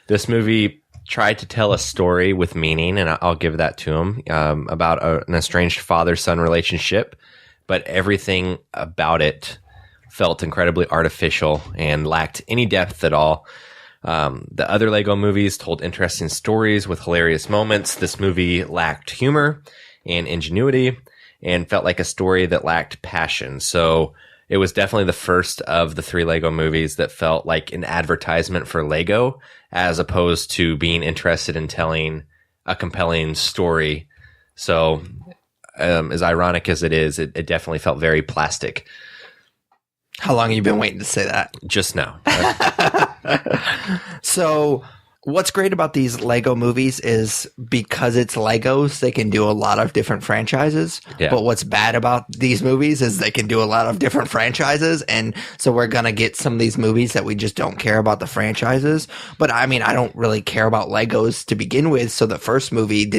this movie tried to tell a story with meaning, and I'll give that to him, about an estranged father-son relationship, but everything about it felt incredibly artificial and lacked any depth at all. The other Lego movies told interesting stories with hilarious moments. This movie lacked humor and ingenuity and felt like a story that lacked passion. So it was definitely the first of the 3 Lego movies that felt like an advertisement for Lego, as opposed to being interested in telling a compelling story. So, as ironic as it is, it definitely felt very plastic. How long have you been waiting to say that? Just now. So, what's great about these Lego movies is because it's Legos, they can do a lot of different franchises. Yeah. But what's bad about these movies is they can do a lot of different franchises. And so we're going to get some of these movies that we just don't care about the franchises. But I mean, I don't really care about Legos to begin with. So the first movie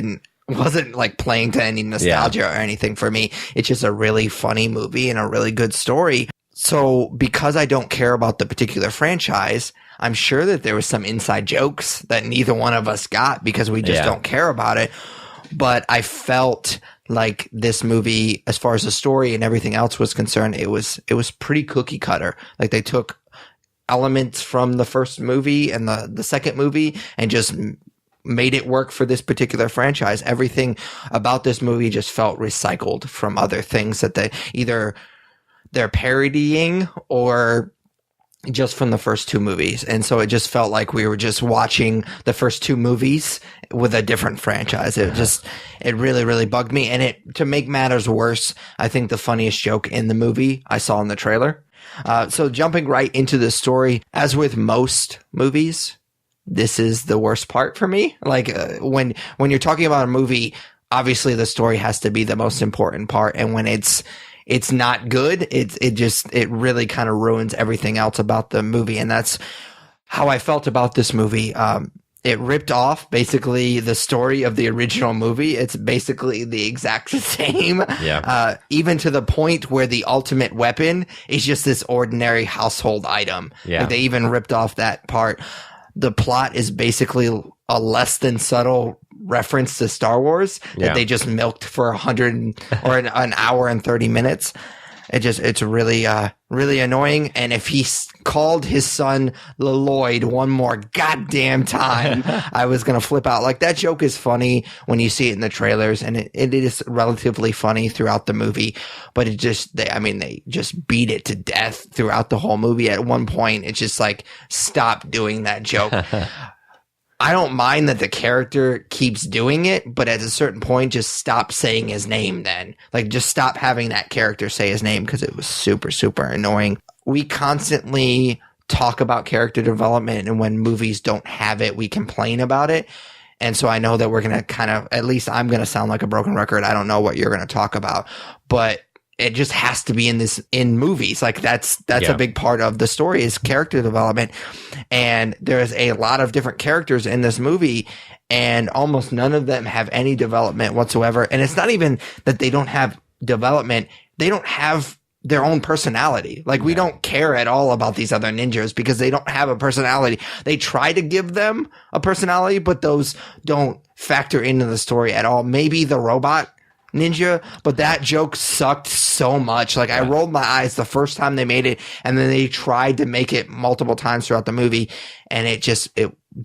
wasn't like playing to any nostalgia or anything for me. It's just a really funny movie and a really good story. So because I don't care about the particular franchise, I'm sure that there was some inside jokes that neither one of us got because we just don't care about it. But I felt like this movie, as far as the story and everything else was concerned, it was pretty cookie cutter. Like, they took elements from the first movie and the second movie and just made it work for this particular franchise. Everything about this movie just felt recycled from other things that they're parodying, or just from the first two movies. And so it just felt like we were just watching the first two movies with a different franchise. It really, really bugged me. And to make matters worse, I think the funniest joke in the movie I saw in the trailer. So jumping right into the story, as with most movies, this is the worst part for me. Like when you're talking about a movie, obviously the story has to be the most important part. And when it's not good, it really kind of ruins everything else about the movie. And that's how I felt about this movie. It ripped off basically the story of the original movie. It's basically the exact same. Yeah. Even to the point where the ultimate weapon is just this ordinary household item. Yeah. Like they even ripped off that part. The plot is basically a less than subtle reference to Star Wars that they just milked for 100 or an hour and 30 minutes. It's really, really annoying. And if he called his son Lloyd one more goddamn time, I was going to flip out. Like that joke is funny when you see it in the trailers, and it is relatively funny throughout the movie, but they just beat it to death throughout the whole movie. At one point, it's just like, stop doing that joke. I don't mind that the character keeps doing it, but at a certain point, just stop saying his name then. Like, just stop having that character say his name, because it was super, super annoying. We constantly talk about character development, and when movies don't have it, we complain about it. And so I know that we're going to kind of, at least I'm going to sound like a broken record. I don't know what you're going to talk about, but it just has to be in movies. Like that's a big part of the story is character development. And there's a lot of different characters in this movie, and almost none of them have any development whatsoever. And it's not even that they don't have development. They don't have their own personality. Like we don't care at all about these other ninjas because they don't have a personality. They try to give them a personality, but those don't factor into the story at all. Maybe the robot ninja, but that joke sucked so much. Like I rolled my eyes the first time they made it, and then they tried to make it multiple times throughout the movie, and it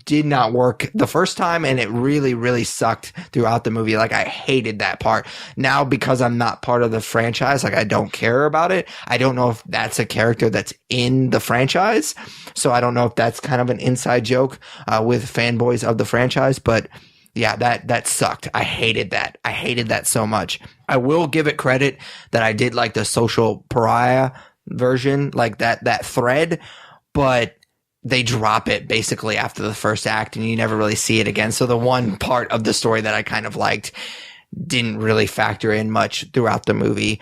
did not work the first time, and it really, really sucked throughout the movie. Like I hated that part. Now, because I'm not part of the franchise, like I don't care about it. I don't know if that's a character that's in the franchise, so I don't know if that's kind of an inside joke with fanboys of the franchise, but yeah, that sucked. I hated that. I hated that so much. I will give it credit that I did like the social pariah version, like that thread, but they drop it basically after the first act and you never really see it again. So the one part of the story that I kind of liked didn't really factor in much throughout the movie.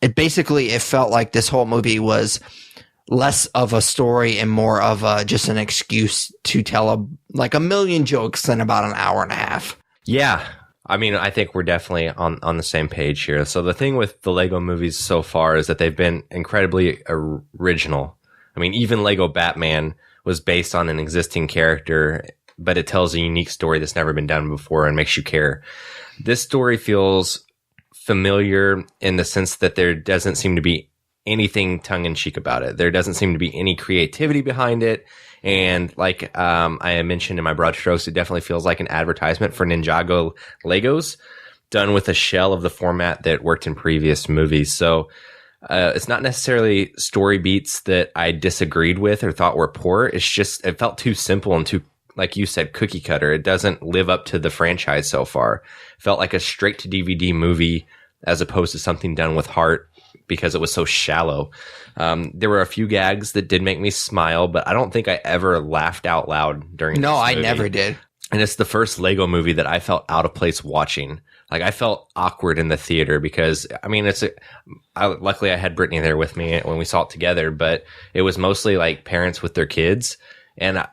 It felt like this whole movie was less of a story and more of just an excuse to tell a million jokes in about an hour and a half. Yeah. I mean, I think we're definitely on the same page here. So the thing with the Lego movies so far is that they've been incredibly original. I mean, even Lego Batman was based on an existing character, but it tells a unique story that's never been done before and makes you care. This story feels familiar in the sense that there doesn't seem to be anything tongue-in-cheek about it. There doesn't seem to be any creativity behind it. And like I mentioned in my broad strokes, it definitely feels like an advertisement for Ninjago Legos done with a shell of the format that worked in previous movies. So it's not necessarily story beats that I disagreed with or thought were poor. It's just it felt too simple and too, like you said, cookie cutter. It doesn't live up to the franchise so far. It felt like a straight to DVD movie as opposed to something done with heart, because it was so shallow. There were a few gags that did make me smile, but I don't think I ever laughed out loud during this movie. I never did. And it's the first Lego movie that I felt out of place watching. Like I felt awkward in the theater because, I mean, luckily I had Brittany there with me when we saw it together, but it was mostly like parents with their kids. And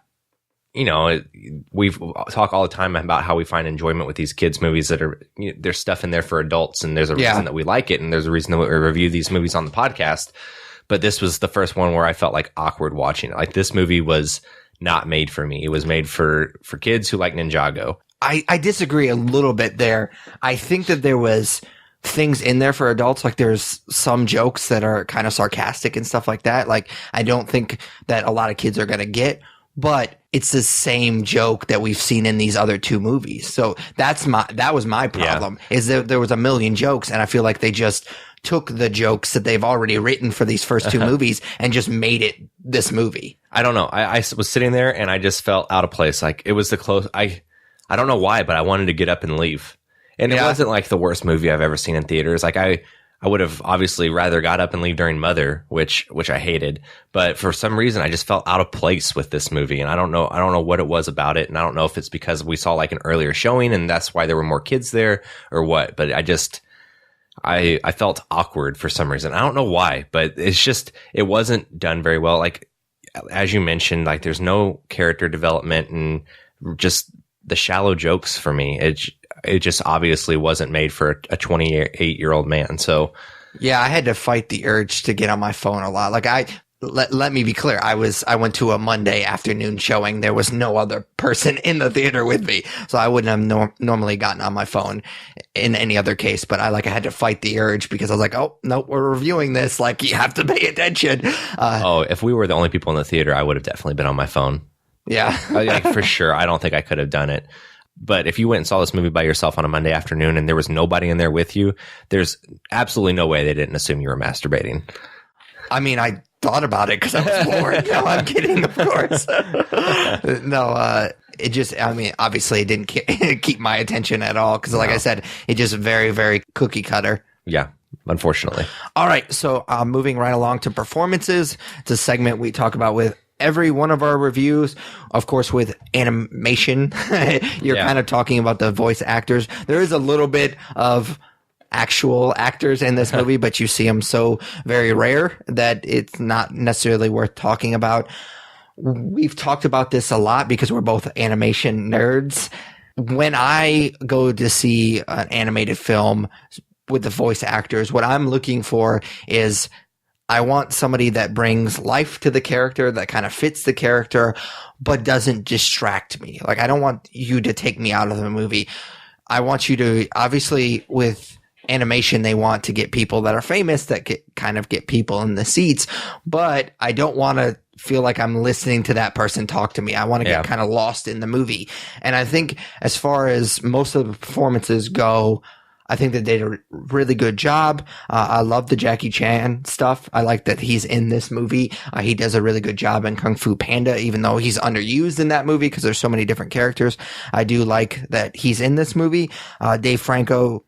we talk all the time about how we find enjoyment with these kids movies that are, there's stuff in there for adults, and there's a reason that we like it, and there's a reason that we review these movies on the podcast. But this was the first one where I felt like awkward watching it. Like this movie was not made for me. It was made for kids who like Ninjago. I disagree a little bit there. I think that there was things in there for adults. Like there's some jokes that are kind of sarcastic and stuff like that. Like I don't think that a lot of kids are going to get, but it's the same joke that we've seen in these other two movies. So that was my problem, is that there was a million jokes, and I feel like they just took the jokes that they've already written for these first two movies and just made it this movie. I don't know. I was sitting there and I just felt out of place. Like it was I don't know why, but I wanted to get up and leave. And it wasn't like the worst movie I've ever seen in theaters. Like I would have obviously rather got up and leave during Mother, which I hated. But for some reason, I just felt out of place with this movie. And I don't know what it was about it. And I don't know if it's because we saw like an earlier showing and that's why there were more kids there or what. But I felt awkward for some reason. I don't know why, but it wasn't done very well. Like, as you mentioned, like there's no character development and just the shallow jokes for me. It just obviously wasn't made for a 28-year-old man. So yeah, I had to fight the urge to get on my phone a lot. Like let me be clear. I went to a Monday afternoon showing. There was no other person in the theater with me. So I wouldn't have normally gotten on my phone in any other case, but I had to fight the urge because I was like, oh, no, we're reviewing this. Like you have to pay attention. If we were the only people in the theater, I would have definitely been on my phone. Yeah. For sure. I don't think I could have done it. But if you went and saw this movie by yourself on a Monday afternoon and there was nobody in there with you, there's absolutely no way they didn't assume you were masturbating. I mean, I thought about it because I was bored. No, I'm kidding, of course. Obviously it didn't keep my attention at all because, I said, it just very, very cookie cutter. Yeah, unfortunately. All right, so moving right along to performances. It's a segment we talk about with every one of our reviews. Of course, with animation, you're kind of talking about the voice actors. There is a little bit of actual actors in this movie, but you see them so very rare that it's not necessarily worth talking about. We've talked about this a lot because we're both animation nerds. When I go to see an animated film with the voice actors, what I'm looking for is I want somebody that brings life to the character, that kind of fits the character, but doesn't distract me. Like, I don't want you to take me out of the movie. I want you to, obviously, with animation, they want to get people that are famous, that get people in the seats, but I don't want to feel like I'm listening to that person talk to me. I want to get kind of lost in the movie. And I think as far as most of the performances go, I think that they did a really good job. I love the Jackie Chan stuff. I like that he's in this movie. He does a really good job in Kung Fu Panda, even though he's underused in that movie because there's so many different characters. I do like that he's in this movie. Dave Franco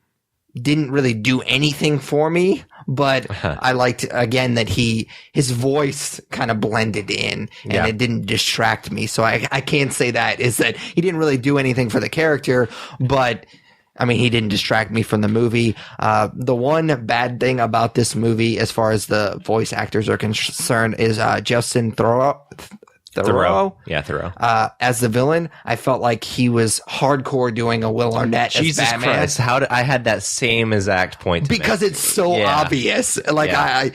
didn't really do anything for me, but I liked, again, that his voice kind of blended in and it didn't distract me. So I can't say that he didn't really do anything for the character, but I mean, he didn't distract me from the movie. The one bad thing about this movie, as far as the voice actors are concerned, is Justin Theroux. Yeah, Theroux. As the villain, I felt like he was hardcore doing a Will Arnett as Batman. Jesus Christ, I had that same exact point because it's so obvious. Like, I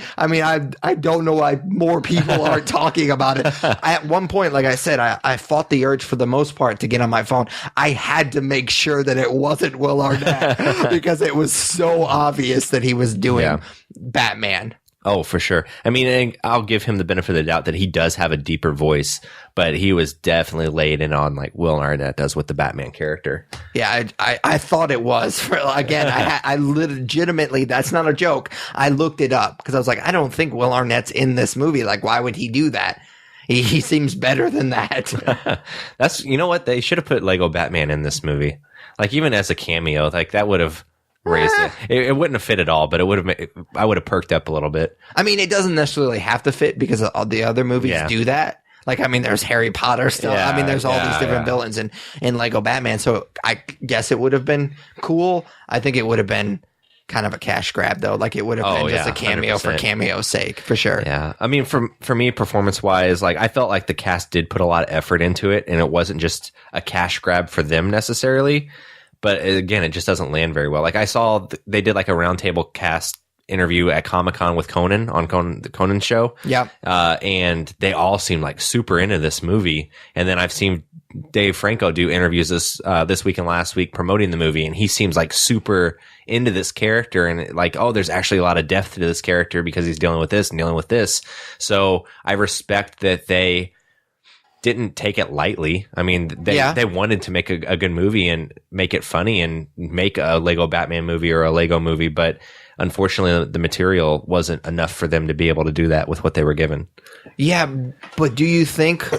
don't know why more people aren't talking about it. At one point, like I said, I fought the urge for the most part to get on my phone. I had to make sure that it wasn't Will Arnett because it was so obvious that he was doing Batman. Oh, for sure. I mean, I'll give him the benefit of the doubt that he does have a deeper voice, but he was definitely laid in on like Will Arnett does with the Batman character. Yeah, I thought it was. Again, I legitimately, that's not a joke. I looked it up because I was like, I don't think Will Arnett's in this movie. Like, why would he do that? He seems better than that. That's, you know what? They should have put Lego Batman in this movie. Like, even as a cameo, like that would have raised it. It wouldn't have fit at all, but it would have. I would have perked up a little bit. I mean, it doesn't necessarily have to fit because all the other movies do that. Like, I mean, there's Harry Potter stuff. I mean, there's all these different villains in Lego Batman. So I guess it would have been cool. I think it would have been kind of a cash grab, though. Like, it would have been just a cameo 100%. For cameo's sake, for sure. Yeah. I mean, for me, performance-wise, like, I felt like the cast did put a lot of effort into it, and it wasn't just a cash grab for them necessarily. But again, it just doesn't land very well. Like, I saw they did like a roundtable cast interview at Comic-Con with Conan on the Conan show. Yeah. And they all seemed like super into this movie. And then I've seen Dave Franco do interviews this week and last week promoting the movie, and he seems like super into this character and like, oh, there's actually a lot of depth to this character because he's dealing with this and dealing with this. So I respect that they didn't take it lightly. I mean, they wanted to make a good movie and make it funny and make a Lego Batman movie or a Lego movie, but unfortunately the material wasn't enough for them to be able to do that with what they were given. Yeah, but do you think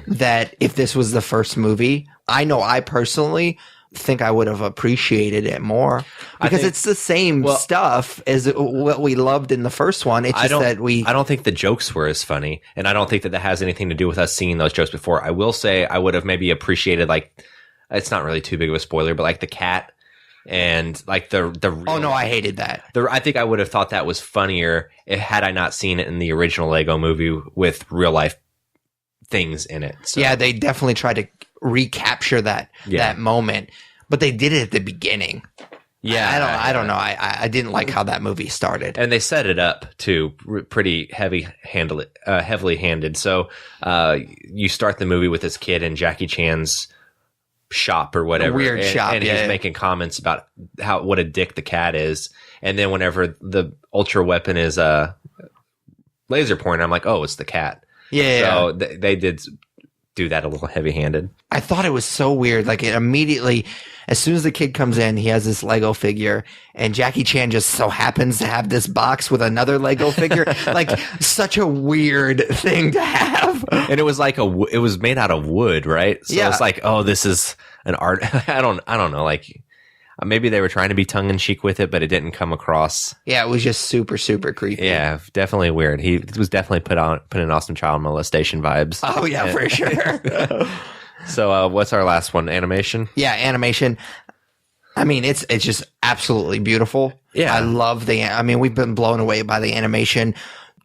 that if this was the first movie, I know I personally think I would have appreciated it more because it's the same stuff as what we loved in the first one. It's just that I don't think the jokes were as funny, and I don't think that has anything to do with us seeing those jokes before. I will say I would have maybe appreciated, like, it's not really too big of a spoiler, but like the cat and like the real, oh no, I hated that. I think I would have thought that was funnier had I not seen it in the original Lego movie with real life things in it. So. Yeah, they definitely tried to recapture that moment, but they did it at the beginning. Yeah, I don't know. I didn't like how that movie started, and they set it up too pretty heavily handed. So you start the movie with this kid in Jackie Chan's shop or whatever, weird shop, and he's making comments about what a dick the cat is, and then whenever the ultra weapon is laser pointer, I'm like, oh, it's the cat. So they did do that a little heavy-handed. I thought it was so weird. Like, it immediately, as soon as the kid comes in, he has this Lego figure, and Jackie Chan just so happens to have this box with another Lego figure. Like, such a weird thing to have. And it was like it was made out of wood, right? So it's like, oh, this is an art. I don't know. Like, maybe they were trying to be tongue-in-cheek with it, but it didn't come across. Yeah, it was just super, super creepy. Yeah, definitely weird. He was definitely putting off some child molestation vibes. Oh, yeah, for sure. So what's our last one? Animation? Yeah, animation. I mean, it's just absolutely beautiful. Yeah. I love we've been blown away by the animation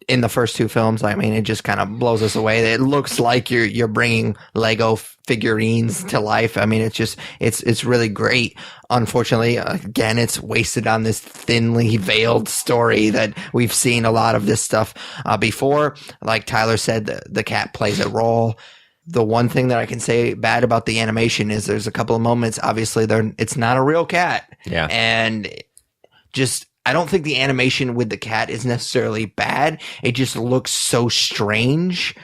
in the first two films. I mean, it just kind of blows us away. It looks like you're bringing Lego figurines to life. I mean, it's really great. Unfortunately, again, it's wasted on this thinly veiled story that we've seen a lot of this stuff before. Like Tyler said, the cat plays a role. The one thing that I can say bad about the animation is there's a couple of moments, obviously it's not a real cat. Yeah. And just, I don't think the animation with the cat is necessarily bad. It just looks so strange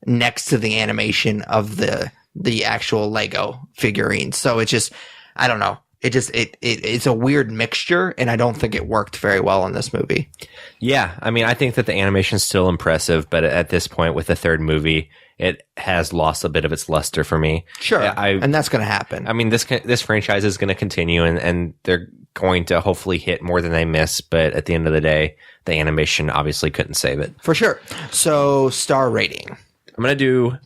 next to the animation of the actual Lego figurine. So it's just, I don't know. It's a weird mixture, and I don't think it worked very well in this movie. Yeah, I mean, I think that the animation's still impressive, but at this point with the third movie, it has lost a bit of its luster for me. Sure, and that's going to happen. I mean, this franchise is going to continue, and they're going to hopefully hit more than they miss, but at the end of the day, the animation obviously couldn't save it. For sure. So, star rating. I'm going to do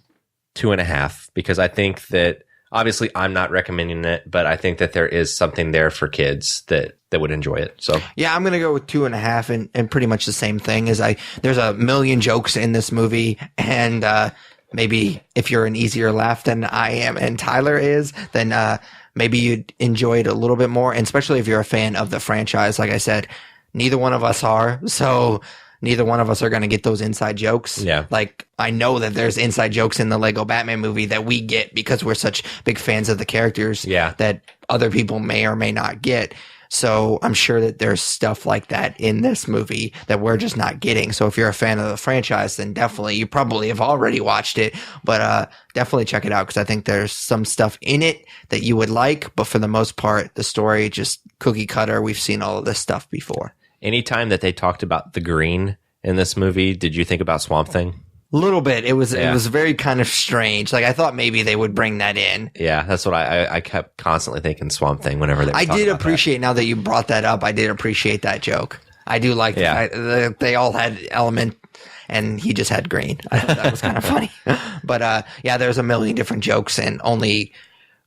2.5 because I think that obviously I'm not recommending it, but I think that there is something there for kids that would enjoy it. So yeah, I'm going to go with 2.5 and pretty much the same thing as there's a million jokes in this movie, and maybe if you're an easier laugh than I am and Tyler is, then maybe you'd enjoy it a little bit more. And especially if you're a fan of the franchise, like I said, neither one of us are. So neither one of us are going to get those inside jokes. Yeah. Like, I know that there's inside jokes in the Lego Batman movie that we get because we're such big fans of the characters that other people may or may not get. So I'm sure that there's stuff like that in this movie that we're just not getting. So if you're a fan of the franchise, then definitely, you probably have already watched it, but definitely check it out because I think there's some stuff in it that you would like. But for the most part, the story, just cookie cutter. We've seen all of this stuff before. Anytime that they talked about the green in this movie, did you think about Swamp Thing? A little bit. It was very kind of strange. Like, I thought maybe they would bring that in. Yeah, that's what I kept constantly thinking Swamp Thing whenever they were talking about appreciate that. Now that you brought that up, I did appreciate that joke. I do like that. They all had element, and he just had green. I thought that was kind of funny. But there's a million different jokes, and only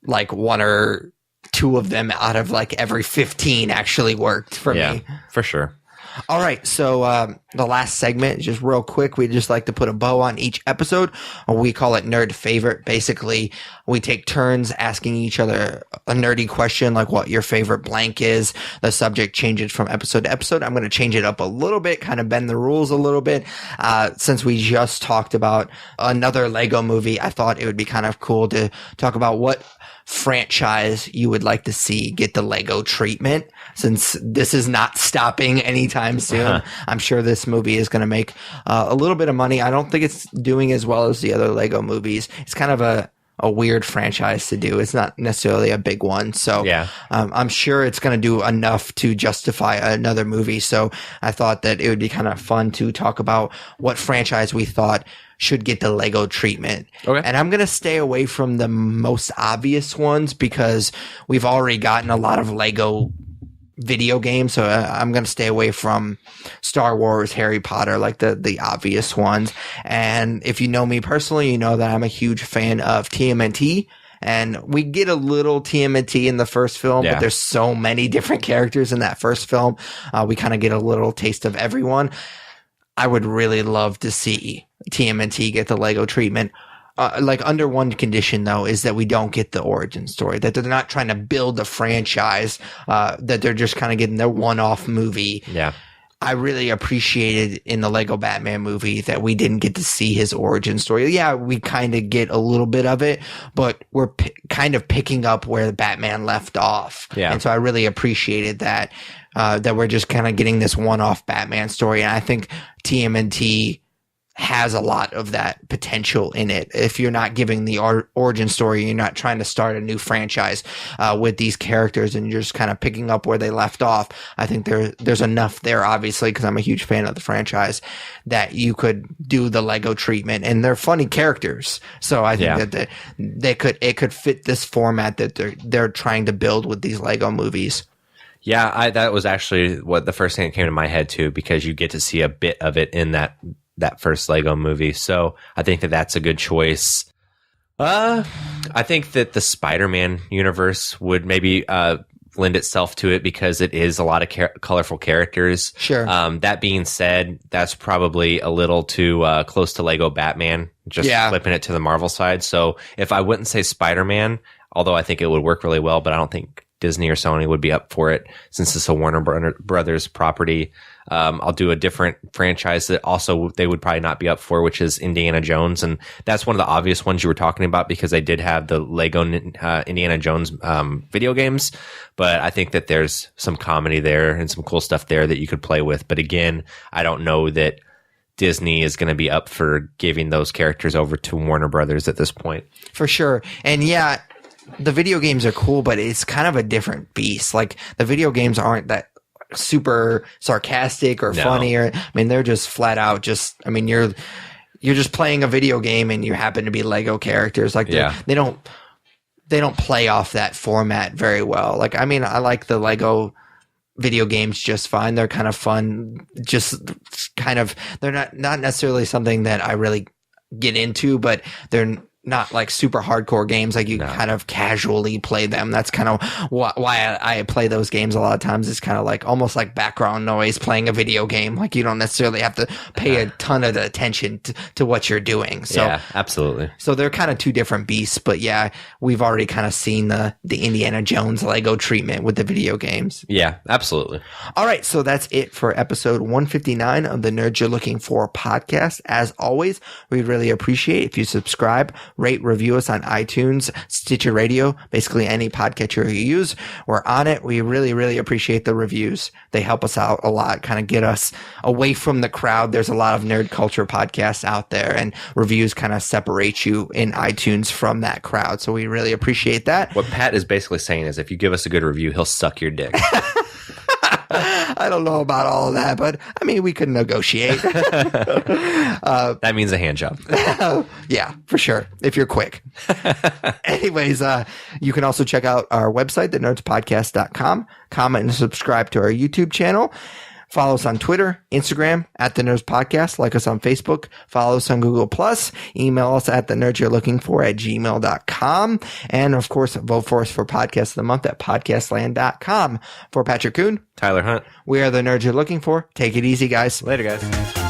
like one or two of them out of like every 15 actually worked for me. Yeah, for sure. All right, so the last segment, just real quick, we just like to put a bow on each episode. We call it Nerd Favorite. Basically, we take turns asking each other a nerdy question, like what your favorite blank is. The subject changes from episode to episode. I'm going to change it up a little bit, kind of bend the rules a little bit. Since we just talked about another Lego movie, I thought it would be kind of cool to talk about what franchise you would like to see get the Lego treatment, since this is not stopping anytime anytime soon. I'm sure this movie is going to make a little bit of money. I don't think it's doing as well as the other Lego movies. It's kind of a weird franchise to do. It's not necessarily a big one. So I'm sure it's going to do enough to justify another movie. So I thought that it would be kind of fun to talk about what franchise we thought should get the Lego treatment. Okay. And I'm going to stay away from the most obvious ones because we've already gotten a lot of Lego video games. So I'm going to stay away from Star Wars, Harry Potter, like the obvious ones. And if you know me personally, you know that I'm a huge fan of TMNT. And we get a little TMNT in the first film, but there's so many different characters in that first film. We kind of get a little taste of everyone. I would really love to see TMNT get the Lego treatment. Like under one condition though, is that we don't get the origin story, that they're not trying to build a franchise, that they're just kind of getting their one-off movie. Yeah. I really appreciated in the Lego Batman movie that we didn't get to see his origin story. Yeah, we kind of get a little bit of it, but we're kind of picking up where Batman left off. Yeah. And so I really appreciated that, that we're just kind of getting this one-off Batman story. And I think TMNT has a lot of that potential in it. If you're not giving the origin story, you're not trying to start a new franchise with these characters, and you're just kind of picking up where they left off. I think there's enough there, obviously, because I'm a huge fan of the franchise, that you could do the Lego treatment, and they're funny characters. So I think that it could fit this format that they're trying to build with these Lego movies. Yeah, that was actually what the first thing that came to my head too, because you get to see a bit of it in that first Lego movie. So I think that that's a good choice. I think that the Spider-Man universe would maybe lend itself to it because it is a lot of colorful characters. Sure. That being said, that's probably a little too close to Lego Batman, just flipping it to the Marvel side. So if I wouldn't say Spider-Man, although I think it would work really well, but I don't think Disney or Sony would be up for it since it's a Warner Brothers property. I'll do a different franchise that also they would probably not be up for, which is Indiana Jones. And that's one of the obvious ones you were talking about because they did have the Lego Indiana Jones video games. But I think that there's some comedy there and some cool stuff there that you could play with. But again, I don't know that Disney is going to be up for giving those characters over to Warner Brothers at this point. For sure. And yeah, the video games are cool, but it's kind of a different beast. Like the video games aren't that super sarcastic or funny, or I mean, they're just flat out just, I mean, you're just playing a video game and you happen to be Lego characters. Like they don't play off that format very well. Like, I mean, I like the Lego video games just fine. They're kind of fun, just kind of, they're not necessarily something that I really get into, but they're not like super hardcore games. Like you kind of casually play them. That's kind of why I play those games a lot of times. It's kind of like almost like background noise playing a video game. Like you don't necessarily have to pay a ton of attention to what you're doing. So yeah, absolutely. So they're kind of two different beasts, but yeah, we've already kind of seen the Indiana Jones Lego treatment with the video games. Yeah, absolutely. All right. So that's it for episode 159 of the Nerds You're Looking For podcast. As always, we'd really appreciate if you subscribe, rate, review us on iTunes, Stitcher Radio, basically any podcatcher you use. We're on it. We really, really appreciate the reviews. They help us out a lot, kind of get us away from the crowd. There's a lot of nerd culture podcasts out there, and reviews kind of separate you in iTunes from that crowd. So we really appreciate that. What Pat is basically saying is if you give us a good review, he'll suck your dick. I don't know about all of that, but I mean, we could negotiate. That means a hand job. Yeah, for sure. If you're quick. Anyways, you can also check out our website, thenerdspodcast.com. Comment and subscribe to our YouTube channel. Follow us on Twitter, Instagram, at The Nerds Podcast. Like us on Facebook. Follow us on Google+. Email us at thenerdsyou'relooking4@gmail.com. And, of course, vote for us for Podcast of the Month at podcastland.com. For Patrick Kuhn, Tyler Hunt, we are The Nerds You're Looking For. Take it easy, guys. Later, guys.